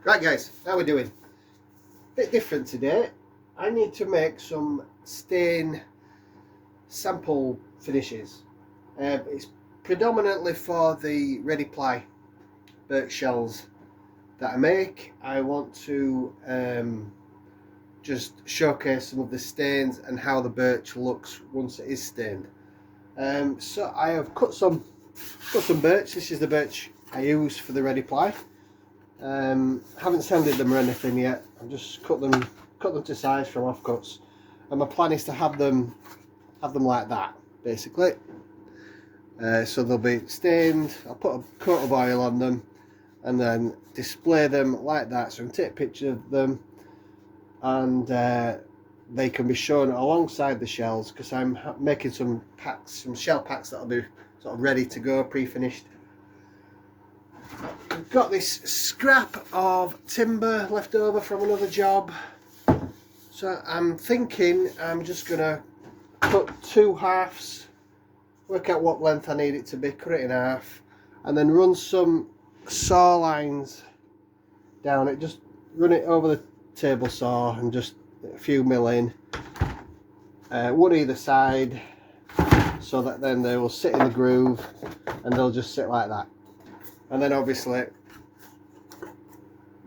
Right guys, how are we doing? Bit different today. I need to make some stain sample finishes. It's predominantly for the ReadyPly Birch Shells that I make. I want to just showcase some of the stains and how the birch looks once it is stained. So I have cut some birch. This is the birch I use for the ReadyPly. Haven't sanded them or anything yet. I've just cut them to size from offcuts, and my plan is to have them like that basically. So they'll be stained. I'll put a coat of oil on them and then display them like that, so I can take a picture of them, and they can be shown alongside the shells, because I'm making some packs, some shell packs that'll be sort of ready to go, pre-finished. I've got this scrap of timber left over from another job, so I'm thinking I'm just gonna cut two halves, work out what length I need it to be, cut it in half, and then run some saw lines down it. Just run it over the table saw and just a few mil in, one either side, so that then they will sit in the groove and they'll just sit like that. And then obviously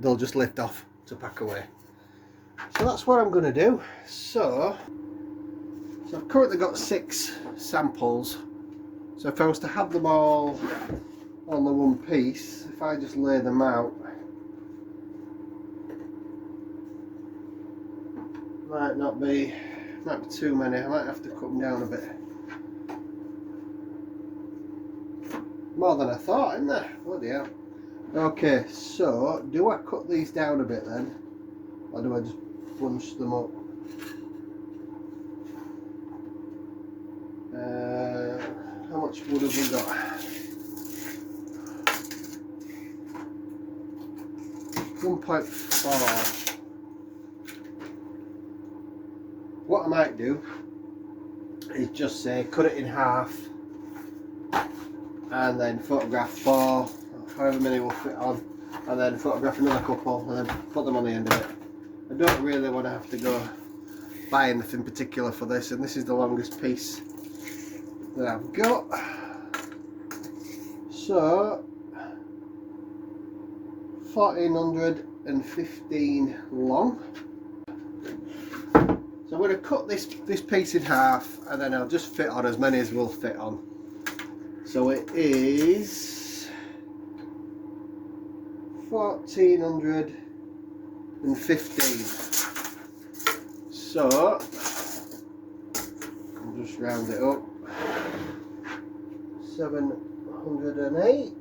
they'll just lift off to pack away. So that's what I'm going to do. So I've currently got 6 samples. So if I was to have them all on the one piece, if I just lay them out, might be too many. I might have to cut them down a bit. More than I thought, isn't there? Bloody hell. Okay, so do I cut these down a bit then, or do I just bunch them up? How much wood have we got? .4. What I might do is just say cut it in half and then photograph 4, however many will fit on, and then photograph another couple and then put them on the end of it. I don't really want to have to go buy anything particular for this, and this is the longest piece that I've got. So 1415 long. So I'm going to cut this piece in half, and then I'll just fit on as many as will fit on. So it is 1415. So I'll just round it up. 708.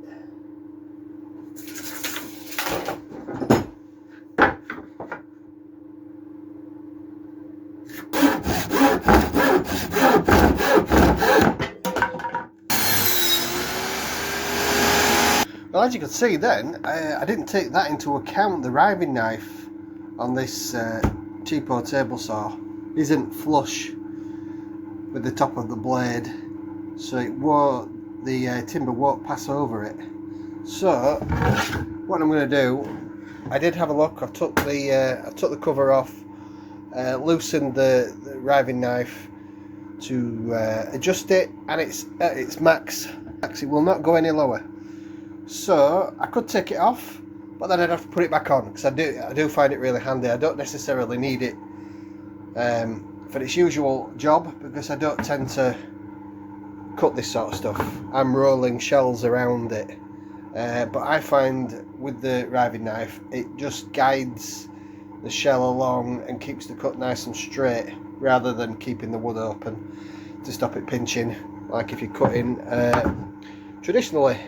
Well, as you can see then, I didn't take that into account. The riving knife on this cheapo table saw isn't flush with the top of the blade, so the timber won't pass over it. So what I'm going to do, I did have a look. I took the cover off, loosened the riving knife to adjust it, and it's at its max. It will not go any lower. So I could take it off, but then I'd have to put it back on, because I do find it really handy. I don't necessarily need it for its usual job, because I don't tend to cut this sort of stuff. I'm rolling shells around it, but I find with the riving knife it just guides the shell along and keeps the cut nice and straight, rather than keeping the wood open to stop it pinching like if you're cutting traditionally.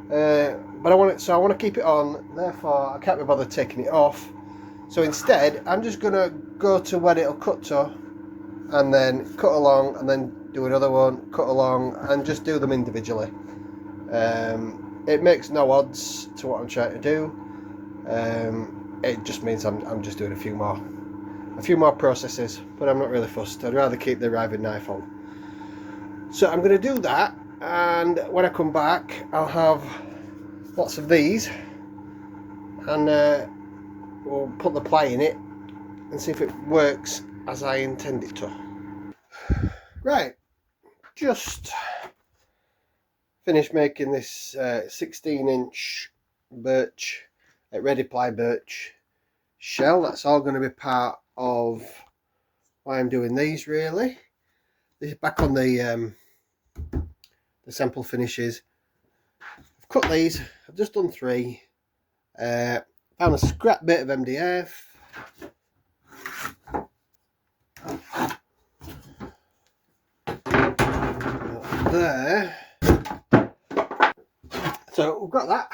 But I want to keep it on, therefore I can't be bothered taking it off. So instead I'm just going to go to where it'll cut to, and then cut along, and then do another one, cut along, and just do them individually. It makes no odds to what I'm trying to do. It just means I'm just doing a few more processes, but I'm not really fussed. I'd rather keep the riving knife on. So I'm going to do that, and when I come back I'll have lots of these, and we'll put the ply in it and see if it works as I intend it to. Right, just finished making this 16-inch birch, ReadyPly Birch shell. That's all going to be part of why I'm doing these, really. This is back on the sample finishes. I've cut these, I've just done 3. Found a scrap bit of MDF. There. So we've got that.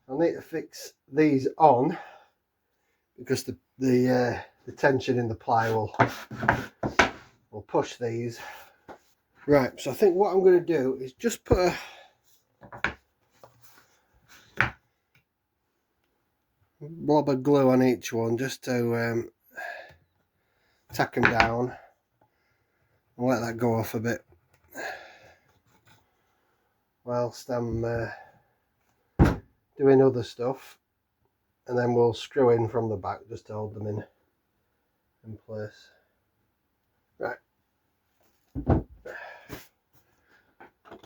I'll need to fix these on because the tension in the ply will push these. Right, so I think what I'm going to do is just put a blob of glue on each one just to tack them down and let that go off a bit whilst I'm doing other stuff, and then we'll screw in from the back just to hold them in place. Right,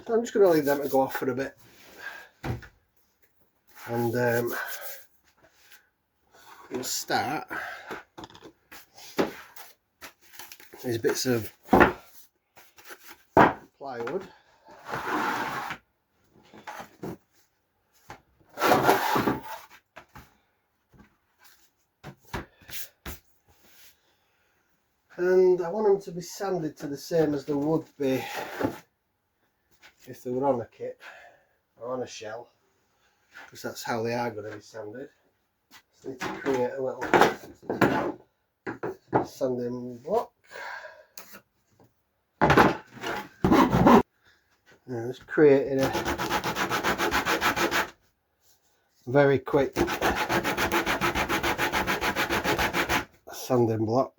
so I'm just going to leave them to go off for a bit, and we'll start these bits of plywood. And I want them to be sanded to the same as they would be if they were on a kit or on a shell, because that's how they are going to be sanded. Just need to create a little sanding block. Now just creating a very quick sanding block.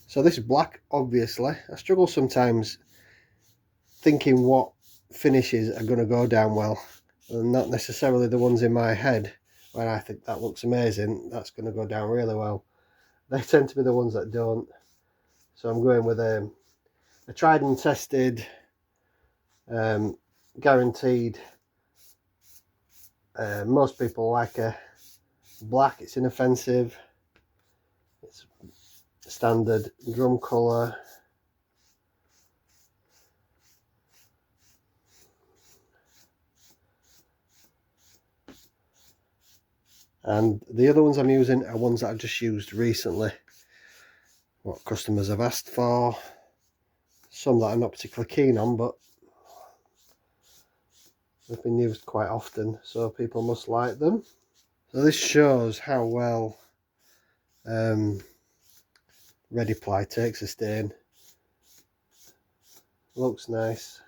So this is black, obviously. I struggle sometimes thinking what finishes are going to go down well, and not necessarily the ones in my head where I think that looks amazing, that's going to go down really well. They tend to be the ones that don't. So I'm going with a tried and tested, guaranteed. Most people like a black. It's inoffensive. It's standard drum colour. And the other ones I'm using are ones that I've just used recently, what customers have asked for. Some that I'm not particularly keen on, but they've been used quite often, so people must like them. So this shows how well ReadyPly takes a stain. Looks nice.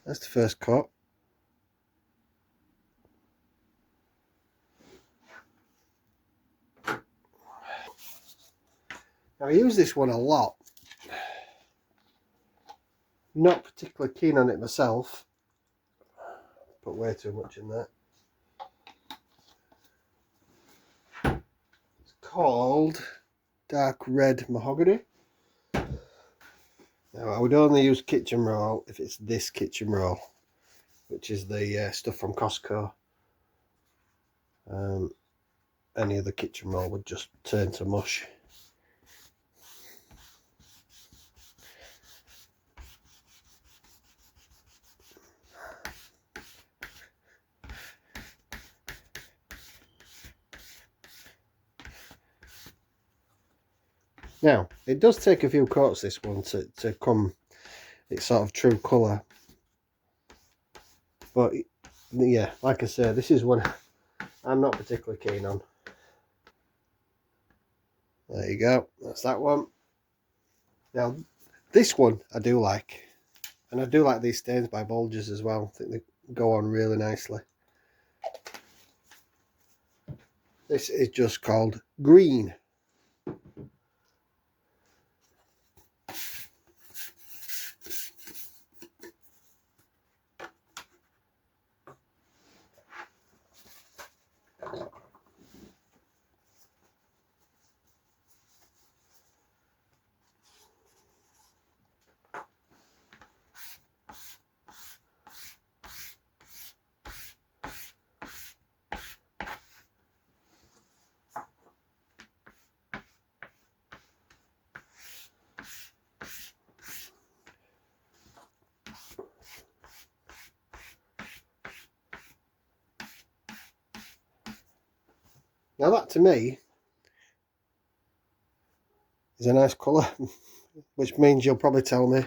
That's the first coat. Now I use this one a lot. Not particularly keen on it myself. Put way too much in there. It's called Dark Red Mahogany. Now I would only use kitchen roll if it's this kitchen roll, which is the stuff from Costco. Any other kitchen roll would just turn to mush. Now, it does take a few coats, this one, to come its sort of true colour. But yeah, like I say, this is one I'm not particularly keen on. There you go, that's that one. Now this one I do like, and I do like these stains by Bulgers as well. I think they go on really nicely. This is just called Green. Now that to me is a nice colour, which means you'll probably tell me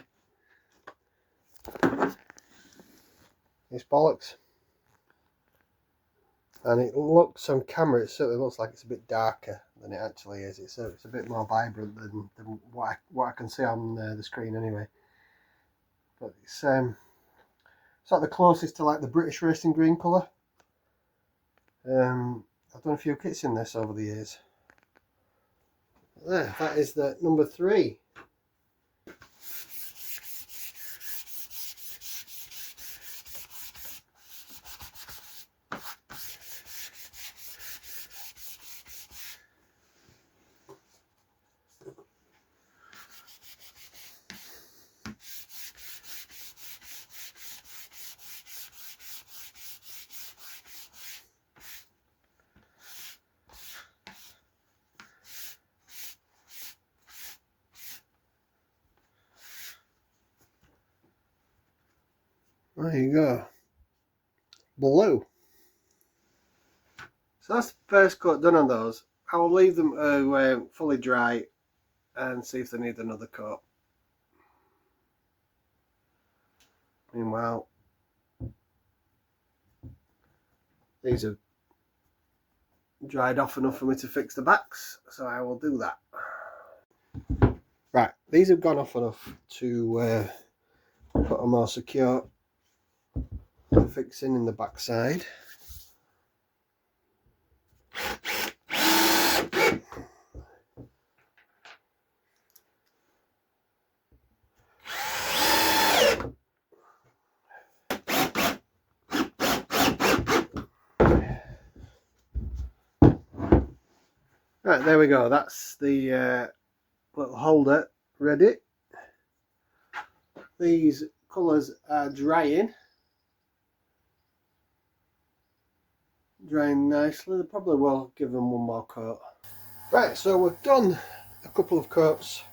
it's bollocks. And it looks on camera, it certainly looks like it's a bit darker than it actually is. It's a bit more vibrant than what I can see on the screen anyway. But it's sort of the closest to like the British racing green colour. I've done a few kits in this over the years. There, that is the number 3. There you go. Blue. So that's the first coat done on those. I will leave them fully dry and see if they need another coat. Meanwhile, these have dried off enough for me to fix the backs, so I will do that. Right, these have gone off enough to put a more secure fixing in the back side. Right, there we go. That's the little holder ready. These colours are drying nicely. They probably will give them one more coat. Right, so we've done a couple of coats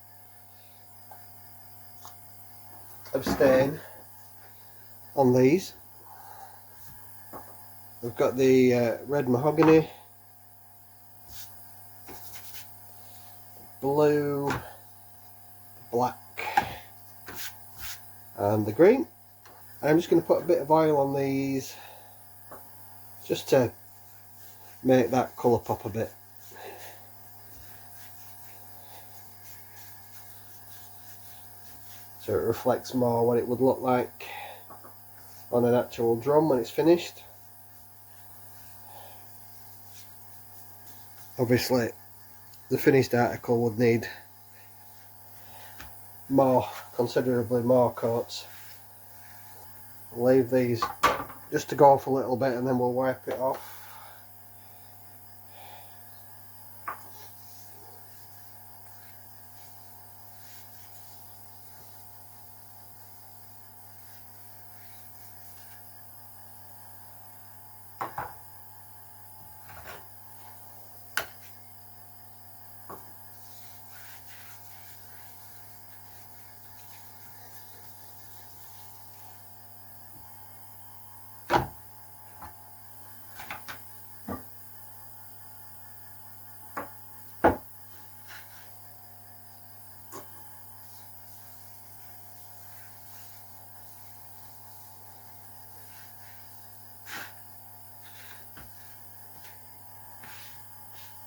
of stain on these. We've got the red mahogany, blue, black and the green. I'm just going to put a bit of oil on these just to make that colour pop a bit. So it reflects more what it would look like on an actual drum when it's finished. Obviously the finished article would need considerably more coats. I'll leave these just to go off a little bit and then we'll wipe it off.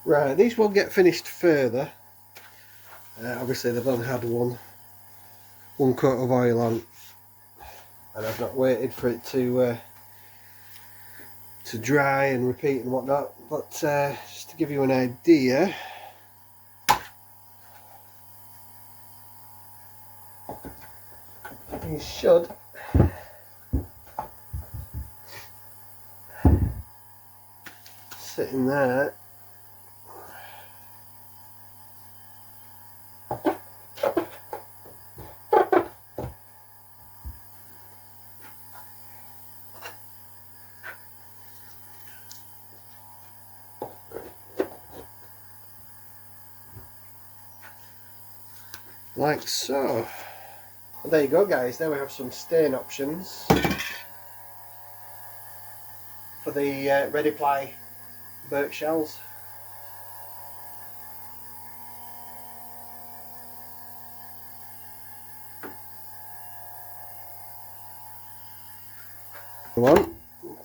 Right, these will get finished further. Obviously they've only had one coat of oil on, and I've not waited for it to dry and repeat and whatnot. But just to give you an idea, you should sit in there. Like so. Well, there you go guys, there we have some stain options for the ReadyPly Birch Shells. Come on,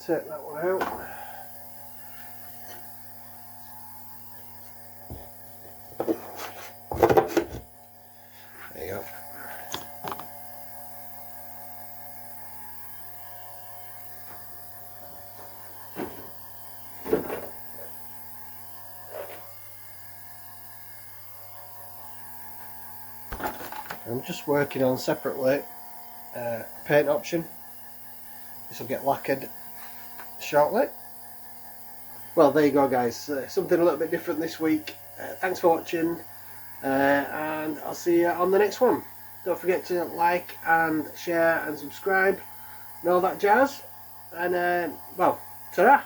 take that one out. There you go. I'm just working on separately a paint option. This will get lacquered shortly. Well, there you go guys, something a little bit different this week. Thanks for watching, and I'll see you on the next one. Don't forget to like and share and subscribe and all that jazz, and well, ta-ra!